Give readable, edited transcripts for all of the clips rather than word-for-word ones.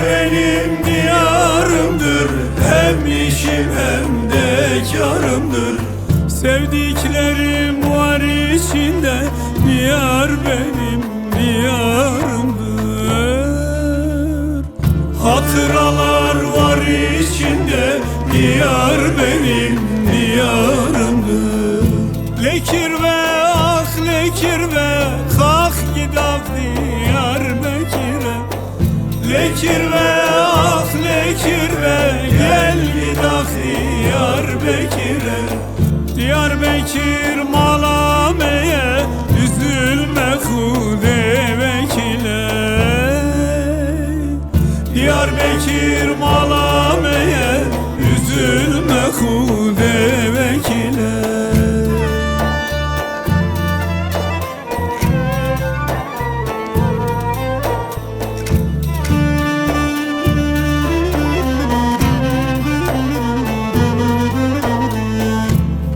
benim diyarımdır, hem işim hem de karımdır. Sevdiklerim var içinde, diyar benim diyarımdır. Hatıralar var içinde, diyar benim diyarımdır. Lekir ve ah lekir ve kalk gidak Diyarbakır'a. Lekir ve ah lekir ve gel gidak Diyarbakır'a. Diyarbakır malameye, üzülme Hude vekile. Diyarbakır malameye, üzülme Hude vekile.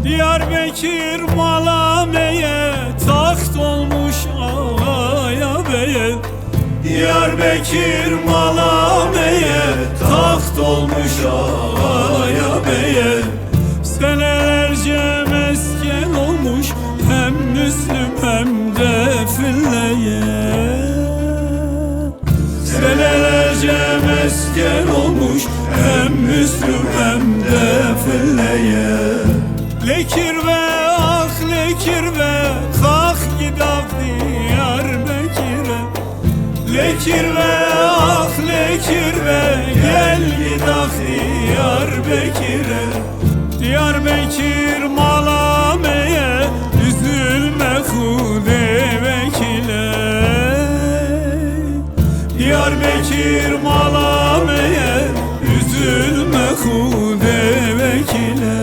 Diyarbakır malameye, taht olmuş ağaya beye. Diyarbakır malameye, taht olmuş ağaya beye. Senelerce mesken olmuş, hem Müslüm hem de filleye. Senelerce mesken olmuş, hem Müslüm hem de filleye. Lekir ve ah lekir ve kalk gidak Diyarbakır'a. Lekir ve ah lekir ve gel gidak Diyarbakır'a. Diyarbakır malameye, üzülme Hude vekile. Diyarbakır malameye, üzülme Hude vekile.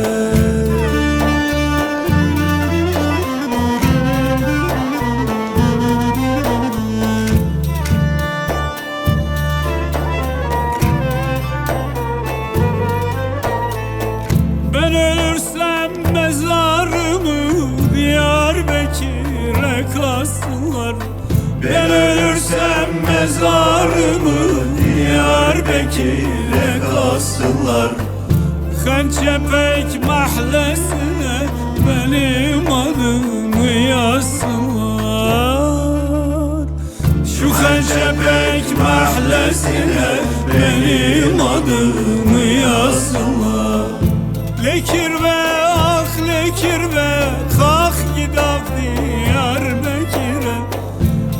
Ben ölürsem mezarımı Diyarbakır'a kazsınlar. Ben ölürsem mezarımı Diyarbakır'a kazsınlar. Hançepek mahallesine benim adımı yazsınlar. Şu Hançepek mahallesine benim adımı yazsınlar. Lekir ve ah lekir ve kalk gidak Diyarbakır'a.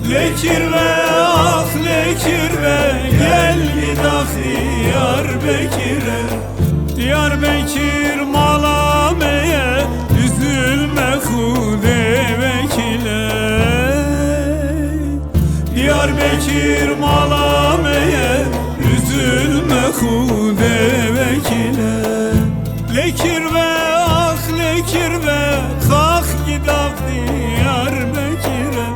Lekir ve ah lekir ve gel gidak Diyarbakır'a. Diyarbakır malameye, üzülme Hude vekile. Diyarbakır malameye, üzülme Hude vekile. Lekir ve ah lekir ve kalk gidak Diyarbakır'a.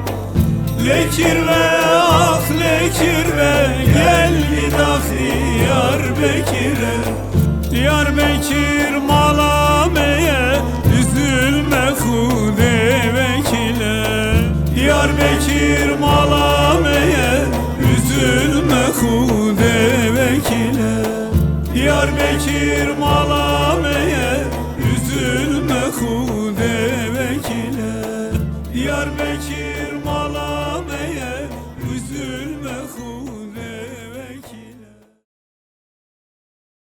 Lekir ve ah lekir ve gel gidak Diyarbakır'a. Diyarbakır malameye, üzülme Hude vekile. Diyarbakır malameye, üzülme Hude vekile. Diyarbakır malameye, üzülme Hude vekile. Diyarbakır